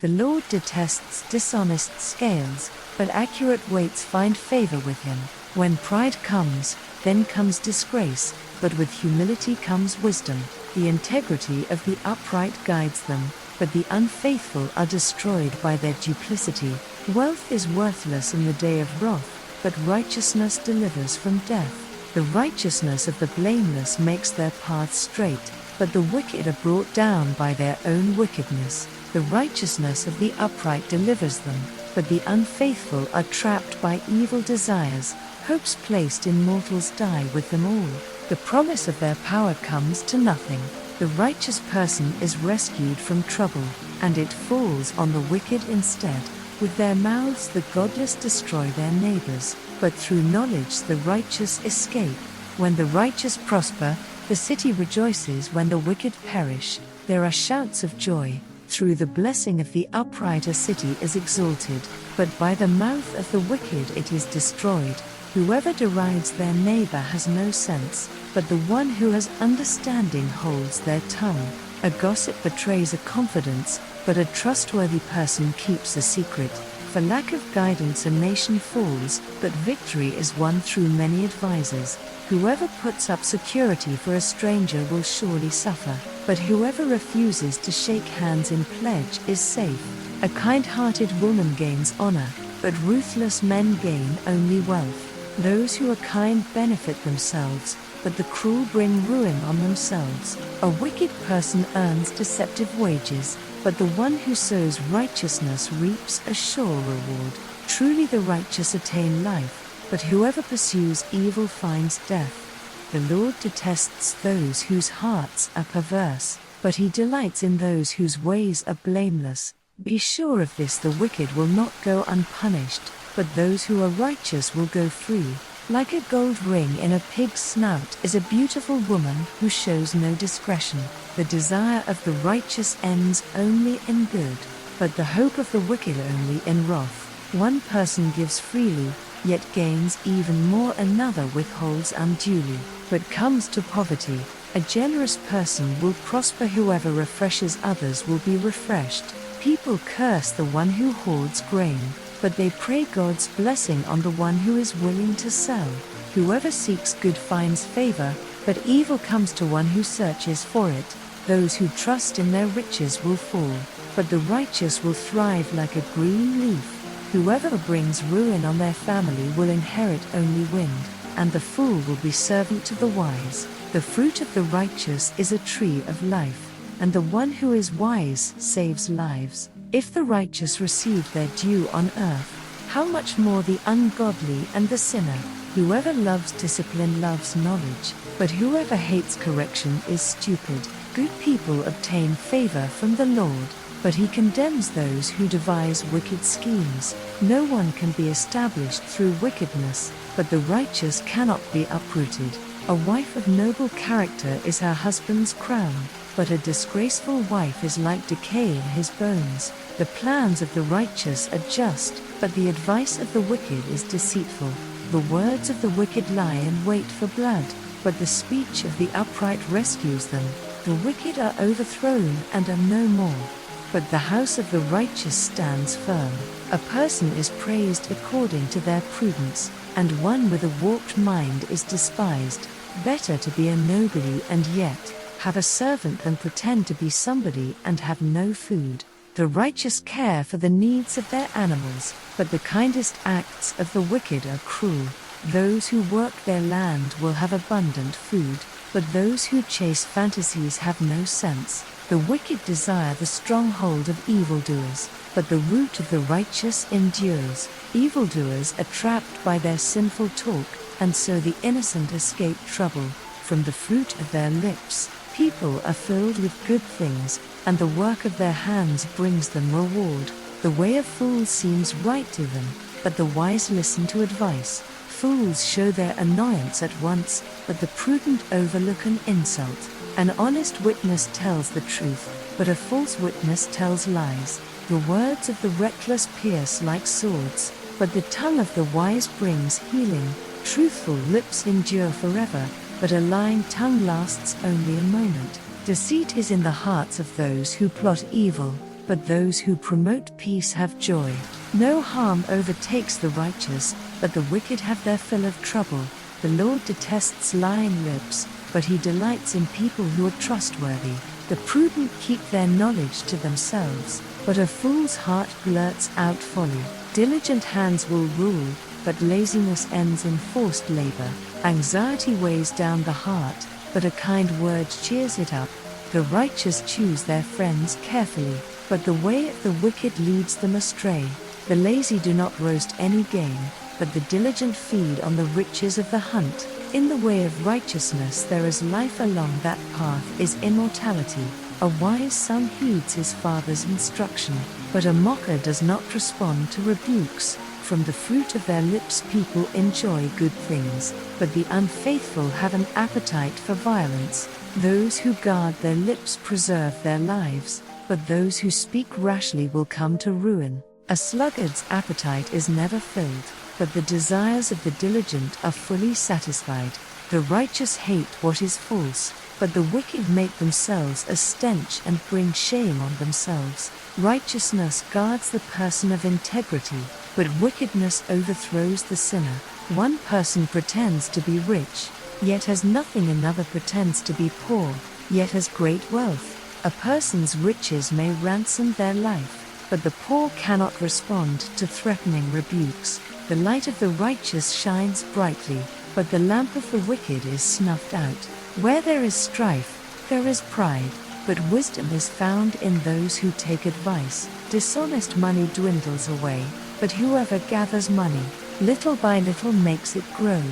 The Lord detests dishonest scales, but accurate weights find favor with him. When pride comes, then comes disgrace, but with humility comes wisdom. The integrity of the upright guides them, but the unfaithful are destroyed by their duplicity. Wealth is worthless in the day of wrath, but righteousness delivers from death. The righteousness of the blameless makes their paths straight, but the wicked are brought down by their own wickedness. The righteousness of the upright delivers them, but the unfaithful are trapped by evil desires. Hopes placed in mortals die with them all. The promise of their power comes to nothing. The righteous person is rescued from trouble, and it falls on the wicked instead. With their mouths the godless destroy their neighbors, but through knowledge the righteous escape. When the righteous prosper, the city rejoices. When the wicked perish, there are shouts of joy. Through the blessing of the upright a city is exalted, but by the mouth of the wicked it is destroyed. Whoever derides their neighbor has no sense, but the one who has understanding holds their tongue. A gossip betrays a confidence, but a trustworthy person keeps a secret. For lack of guidance a nation falls, but victory is won through many advisers. Whoever puts up security for a stranger will surely suffer, but whoever refuses to shake hands in pledge is safe. A kind-hearted woman gains honor, but ruthless men gain only wealth. Those who are kind benefit themselves, but the cruel bring ruin on themselves. A wicked person earns deceptive wages, but the one who sows righteousness reaps a sure reward. Truly the righteous attain life, but whoever pursues evil finds death. The Lord detests those whose hearts are perverse, but he delights in those whose ways are blameless. Be sure of this: the wicked will not go unpunished, but those who are righteous will go free. Like a gold ring in a pig's snout is a beautiful woman who shows no discretion. The desire of the righteous ends only in good, but the hope of the wicked only in wrath. One person gives freely, yet gains even more. Another withholds unduly, but comes to poverty. A generous person will prosper. Whoever refreshes others will be refreshed. People curse the one who hoards grain, but they pray God's blessing on the one who is willing to sell. Whoever seeks good finds favor, but evil comes to one who searches for it. Those who trust in their riches will fall, but the righteous will thrive like a green leaf. Whoever brings ruin on their family will inherit only wind, and the fool will be servant to the wise. The fruit of the righteous is a tree of life, and the one who is wise saves lives. If the righteous receive their due on earth, how much more the ungodly and the sinner? Whoever loves discipline loves knowledge, but whoever hates correction is stupid. Good people obtain favor from the Lord, but he condemns those who devise wicked schemes. No one can be established through wickedness, but the righteous cannot be uprooted. A wife of noble character is her husband's crown, but a disgraceful wife is like decay in his bones. The plans of the righteous are just, but the advice of the wicked is deceitful. The words of the wicked lie in wait for blood, but the speech of the upright rescues them. The wicked are overthrown and are no more, but the house of the righteous stands firm. A person is praised according to their prudence, and one with a warped mind is despised. Better to be a nobody and yet have a servant than pretend to be somebody and have no food. The righteous care for the needs of their animals, but the kindest acts of the wicked are cruel. Those who work their land will have abundant food, but those who chase fantasies have no sense. The wicked desire the stronghold of evildoers, but the root of the righteous endures. Evildoers are trapped by their sinful talk, and so the innocent escape trouble. From the fruit of their lips, people are filled with good things, and the work of their hands brings them reward. The way of fools seems right to them, but the wise listen to advice. Fools show their annoyance at once, but the prudent overlook an insult. An honest witness tells the truth, but a false witness tells lies. The words of the reckless pierce like swords, but the tongue of the wise brings healing. Truthful lips endure forever, but a lying tongue lasts only a moment. Deceit is in the hearts of those who plot evil, but those who promote peace have joy. No harm overtakes the righteous, but the wicked have their fill of trouble. The Lord detests lying lips, but he delights in people who are trustworthy. The prudent keep their knowledge to themselves, but a fool's heart blurts out folly. Diligent hands will rule, but laziness ends in forced labor. Anxiety weighs down the heart, but a kind word cheers it up. The righteous choose their friends carefully, but the way of the wicked leads them astray. The lazy do not roast any game, but the diligent feed on the riches of the hunt. In the way of righteousness there is life, along that path is immortality. A wise son heeds his father's instruction, but a mocker does not respond to rebukes. From the fruit of their lips people enjoy good things, but the unfaithful have an appetite for violence. Those who guard their lips preserve their lives, but those who speak rashly will come to ruin. A sluggard's appetite is never filled, but the desires of the diligent are fully satisfied. The righteous hate what is false, but the wicked make themselves a stench and bring shame on themselves. Righteousness guards the person of integrity, but wickedness overthrows the sinner. One person pretends to be rich, yet has nothing. Another pretends to be poor, yet has great wealth. A person's riches may ransom their life, but the poor cannot respond to threatening rebukes. The light of the righteous shines brightly, but the lamp of the wicked is snuffed out. Where there is strife, there is pride, but wisdom is found in those who take advice. Dishonest money dwindles away, but whoever gathers money, little by little makes it grow.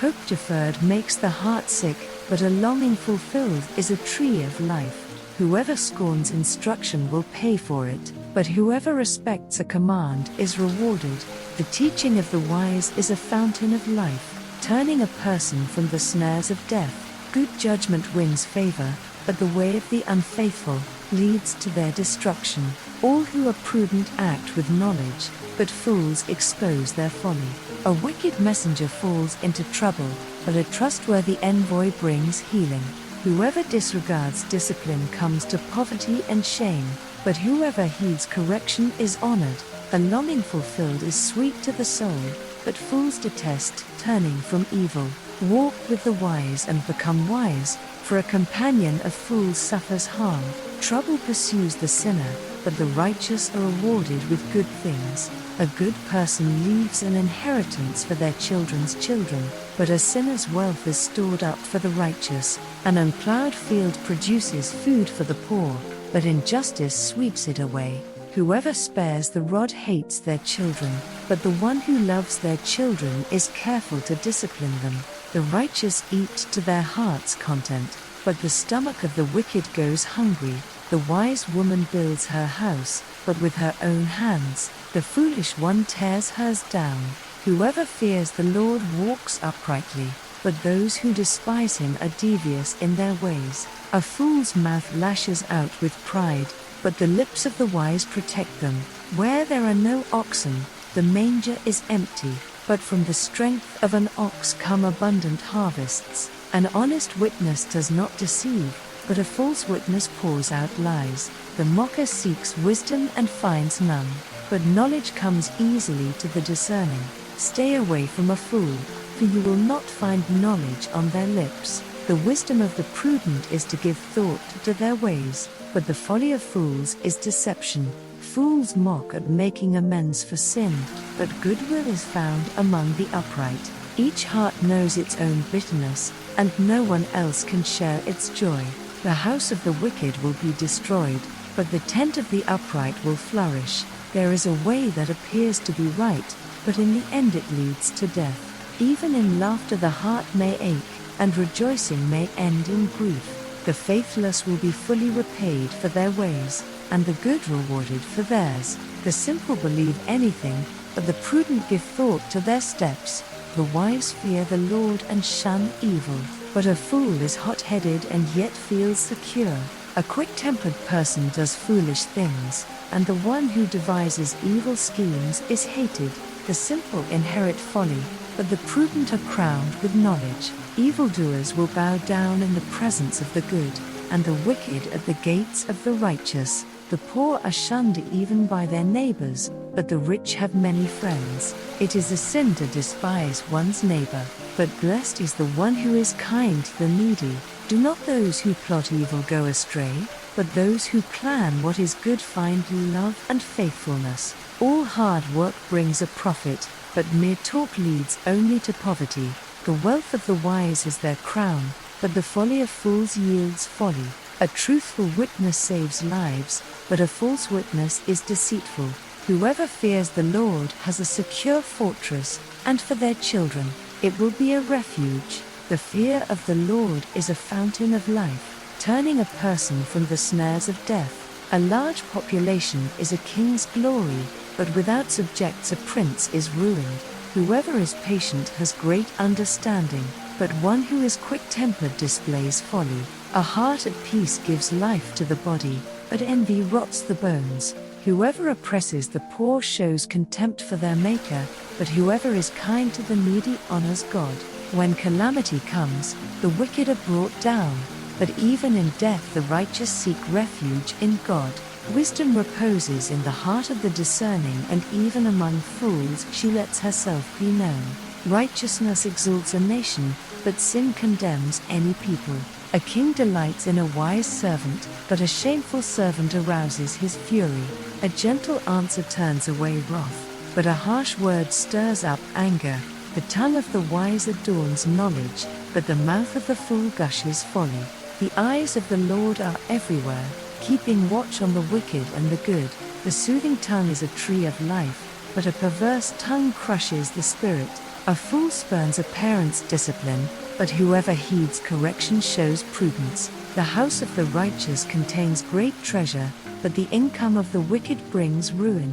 Hope deferred makes the heart sick, but a longing fulfilled is a tree of life. Whoever scorns instruction will pay for it, but whoever respects a command is rewarded. The teaching of the wise is a fountain of life, turning a person from the snares of death. Good judgment wins favor, but the way of the unfaithful leads to their destruction. All who are prudent act with knowledge, but fools expose their folly. A wicked messenger falls into trouble, but a trustworthy envoy brings healing. Whoever disregards discipline comes to poverty and shame, but whoever heeds correction is honored. A longing fulfilled is sweet to the soul, but fools detest turning from evil. Walk with the wise and become wise, for a companion of fools suffers harm. Trouble pursues the sinner, but the righteous are rewarded with good things. A good person leaves an inheritance for their children's children, but a sinner's wealth is stored up for the righteous. An unplowed field produces food for the poor, but injustice sweeps it away. Whoever spares the rod hates their children, but the one who loves their children is careful to discipline them. The righteous eat to their heart's content, but the stomach of the wicked goes hungry. The wise woman builds her house, but with her own hands. The foolish one tears hers down. Whoever fears the Lord walks uprightly, but those who despise him are devious in their ways. A fool's mouth lashes out with pride, but the lips of the wise protect them. Where there are no oxen, the manger is empty, but from the strength of an ox come abundant harvests. An honest witness does not deceive, but a false witness pours out lies. The mocker seeks wisdom and finds none, but knowledge comes easily to the discerning. Stay away from a fool, for you will not find knowledge on their lips. The wisdom of the prudent is to give thought to their ways, but the folly of fools is deception. Fools mock at making amends for sin, but goodwill is found among the upright. Each heart knows its own bitterness, and no one else can share its joy. The house of the wicked will be destroyed, but the tent of the upright will flourish. There is a way that appears to be right, but in the end it leads to death. Even in laughter the heart may ache, and rejoicing may end in grief. The faithless will be fully repaid for their ways, and the good rewarded for theirs. The simple believe anything, but the prudent give thought to their steps. The wise fear the Lord and shun evil, but a fool is hot-headed and yet feels secure. A quick-tempered person does foolish things, and the one who devises evil schemes is hated. The simple inherit folly, but the prudent are crowned with knowledge. Evildoers will bow down in the presence of the good, and the wicked at the gates of the righteous. The poor are shunned even by their neighbors, but the rich have many friends. It is a sin to despise one's neighbor, but blessed is the one who is kind to the needy. Do not those who plot evil go astray, but those who plan what is good find love and faithfulness. All hard work brings a profit, but mere talk leads only to poverty. The wealth of the wise is their crown, but the folly of fools yields folly. A truthful witness saves lives, but a false witness is deceitful. Whoever fears the Lord has a secure fortress, and for their children, it will be a refuge. The fear of the Lord is a fountain of life, turning a person from the snares of death. A large population is a king's glory, but without subjects a prince is ruined. Whoever is patient has great understanding, but one who is quick-tempered displays folly. A heart at peace gives life to the body, but envy rots the bones. Whoever oppresses the poor shows contempt for their Maker, but whoever is kind to the needy honors God. When calamity comes, the wicked are brought down, but even in death the righteous seek refuge in God. Wisdom reposes in the heart of the discerning, and even among fools she lets herself be known. Righteousness exalts a nation, but sin condemns any people. A king delights in a wise servant, but a shameful servant arouses his fury. A gentle answer turns away wrath, but a harsh word stirs up anger. The tongue of the wise adorns knowledge, but the mouth of the fool gushes folly. The eyes of the Lord are everywhere, keeping watch on the wicked and the good. The soothing tongue is a tree of life, but a perverse tongue crushes the spirit. A fool spurns a parent's discipline, but whoever heeds correction shows prudence. The house of the righteous contains great treasure, but the income of the wicked brings ruin.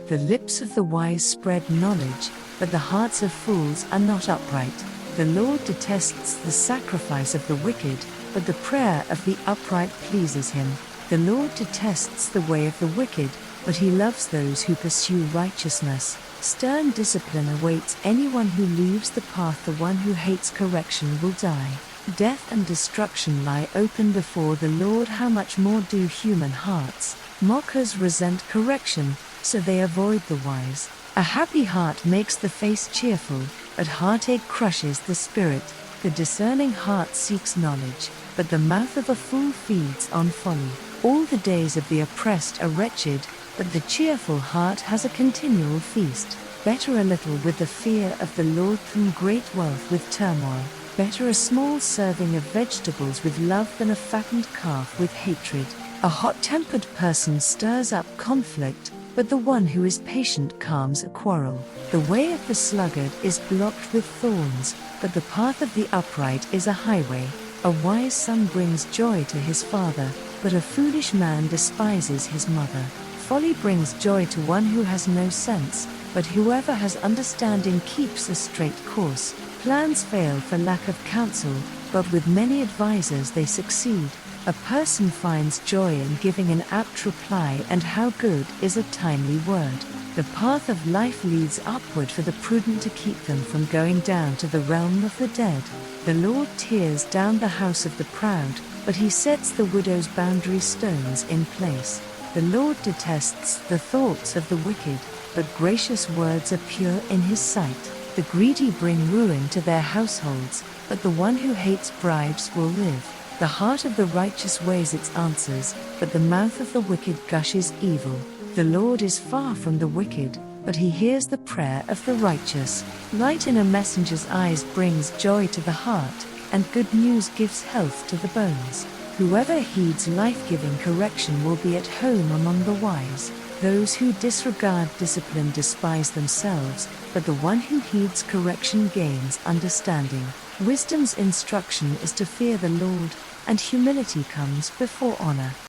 The lips of the wise spread knowledge, but the hearts of fools are not upright. The Lord detests the sacrifice of the wicked, but the prayer of the upright pleases him. The Lord detests the way of the wicked, but he loves those who pursue righteousness. Stern discipline awaits anyone who leaves the path. The one who hates correction will die. Death and destruction lie open before the Lord. How much more do human hearts? Mockers resent correction, so they avoid the wise. A happy heart makes the face cheerful, but heartache crushes the spirit. The discerning heart seeks knowledge, but the mouth of a fool feeds on folly. All the days of the oppressed are wretched, but the cheerful heart has a continual feast. Better a little with the fear of the Lord than great wealth with turmoil. Better a small serving of vegetables with love than a fattened calf with hatred. A hot-tempered person stirs up conflict, but the one who is patient calms a quarrel. The way of the sluggard is blocked with thorns, but the path of the upright is a highway. A wise son brings joy to his father, but a foolish man despises his mother. Folly brings joy to one who has no sense, but whoever has understanding keeps a straight course. Plans fail for lack of counsel, but with many advisers they succeed. A person finds joy in giving an apt reply, and how good is a timely word. The path of life leads upward for the prudent to keep them from going down to the realm of the dead. The Lord tears down the house of the proud, but he sets the widow's boundary stones in place. The Lord detests the thoughts of the wicked, but gracious words are pure in his sight. The greedy bring ruin to their households, but the one who hates bribes will live. The heart of the righteous weighs its answers, but the mouth of the wicked gushes evil. The Lord is far from the wicked, but he hears the prayer of the righteous. Light in a messenger's eyes brings joy to the heart, and good news gives health to the bones. Whoever heeds life-giving correction will be at home among the wise. Those who disregard discipline despise themselves, but the one who heeds correction gains understanding. Wisdom's instruction is to fear the Lord, and humility comes before honor.